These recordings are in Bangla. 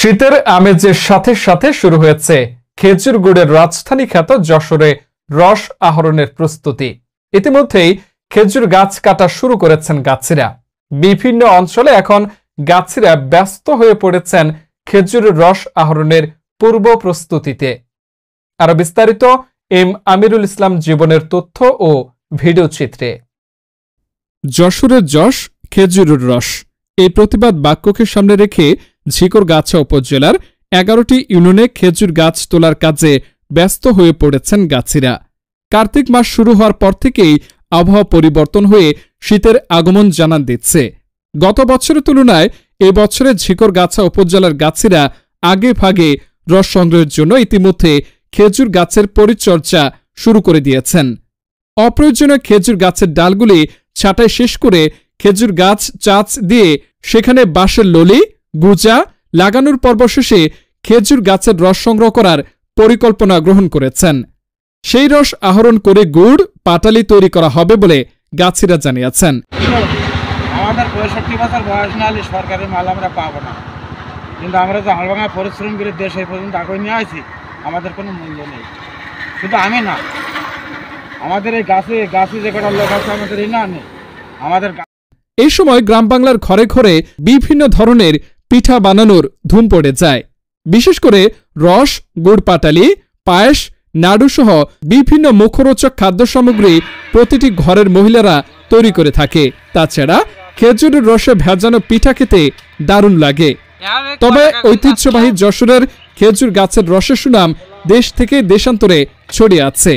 শীতের আমেজের সাথে সাথে শুরু হয়েছে খেজুর গুড়ের রাজধানী খ্যাত যশোরে রস আহরণের প্রস্তুতি। ইতিমধ্যেই খেজুর গাছ কাটা শুরু করেছেন গাছিরা। বিভিন্ন অঞ্চলে এখন গাছিরা ব্যস্ত হয়ে পড়েছেন খেজুরের রস আহরণের পূর্ব প্রস্তুতিতে। আরো বিস্তারিত এম আমিরুল ইসলাম জীবনের তথ্য ও ভিডিও চিত্রে। যশোরের যশ খেজুরের রস, এই প্রতিবাদ বাক্যকে সামনে রেখে ঝিকরগাছা উপজেলার 11টি ইউনিয়নে খেজুর গাছ তোলার কাজে ব্যস্ত হয়ে পড়েছেন গাছিরা। কার্তিক মাস শুরু হওয়ার পর থেকেই আবহাওয়া পরিবর্তন হয়ে শীতের আগমন জানান দিচ্ছে। গত বছরের তুলনায় এবছরে ঝিকরগাছা উপজেলার গাছিরা আগে ভাগে রস সংগ্রহের জন্য ইতিমধ্যে খেজুর গাছের পরিচর্যা শুরু করে দিয়েছেন। অপ্রয়োজনীয় খেজুর গাছের ডালগুলি ছাঁটাই শেষ করে খেজুর গাছ চাচ দিয়ে সেখানে বাঁশের ললি গুজা লাগানোর পর্ব শেষে খেজুর গাছের রস সংগ্রহ করার পরিকল্পনা গ্রহণ করেছেন। সেই রস আহরণ করে গুড় পাটালি তৈরি করা হবে বলে গাছিরা জানিয়েছেন। আমাদের 65 বছর বয়স না হলে সরকারি মাল আমরা পাবো না, কিন্তু আমরা যে হালভাঙা পরিশ্রম করে দেশ এই পর্যন্ত আগে নিয়ে আসি, আমাদের কোনো মূল্য নেই। কিন্তু আমি না, আমাদের এই গাছে যে কটা লোক আছে আমাদের এই না নেই আমাদের। এই সময় গ্রাম বাংলার ঘরে ঘরে বিভিন্ন ধরনের পিঠা বানানোর ধুম পড়ে যায়। বিশেষ করে রস, গুড় পাটালি, পায়েস, নাড়ু সহ বিভিন্ন মুখরোচক খাদ্য সামগ্রী প্রতিটি ঘরের মহিলারা তৈরি করে থাকে। তাছাড়া খেজুরের রসে ভেজানো পিঠা খেতে দারুণ লাগে। তবে ঐতিহ্যবাহী যশোরের খেজুর গাছের রসের সুনাম দেশ থেকে দেশান্তরে ছড়িয়ে আছে,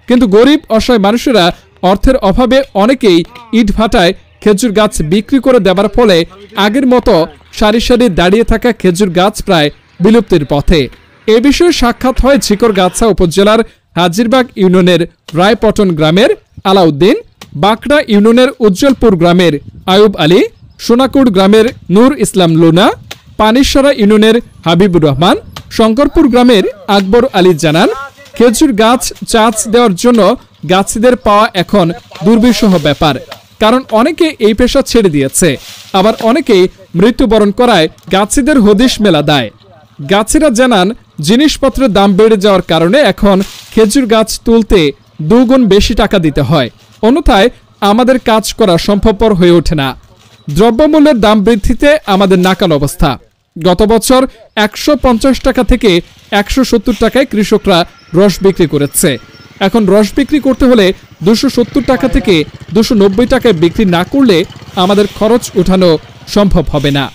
কিন্তু গরিব অসহায় মানুষেরা অর্থের অভাবে অনেকেই ইটভাটায় খেজুর গাছ বিক্রি করে দেওয়ার ফলে আগের মতো সারি সারি দাঁড়িয়ে থাকা খেজুর গাছ প্রায় বিলুপ্তির পথে। এ বিষয়ে সাক্ষাৎ হয় ঝিকরগাছা উপজেলার হাজিরবাগ ইউনিয়নের রায়পটন গ্রামের আলাউদ্দিন, বাঁকড়া ইউনিয়নের উজ্জ্বলপুর গ্রামের আয়ুব আলী, সোনাকুড় গ্রামের নূর ইসলাম লুনা, পানিশ্বরা ইউনিয়নের হাবিবুর রহমান, শঙ্করপুর গ্রামের আকবর আলী জানান, খেজুর গাছ চাষ দেওয়ার জন্য গাছিদের পাওয়া এখন দুর্বিষহ ব্যাপার। কারণ অনেকে এই পেশা ছেড়ে দিয়েছে, আবার অনেকেই মৃত্যুবরণ করায় গাছিদের হদিশ মেলা দেয়। গাছিরা জানান, জিনিসপত্রের দাম বেড়ে যাওয়ার কারণে এখন খেজুর গাছ তুলতে দুগুণ বেশি টাকা দিতে হয়, অন্যথায় আমাদের কাজ করা সম্ভবপর হয়ে ওঠে না। দ্রব্যমূল্যের দাম বৃদ্ধিতে আমাদের নাকাল অবস্থা। গত বছর 150 টাকা থেকে 170 টাকায় কৃষকরা রস বিক্রি করেছে। এখন রস বিক্রি করতে হলে 270 টাকা থেকে 290 টাকায় বিক্রি না করলে আমাদের খরচ উঠানো সম্ভব হবে না।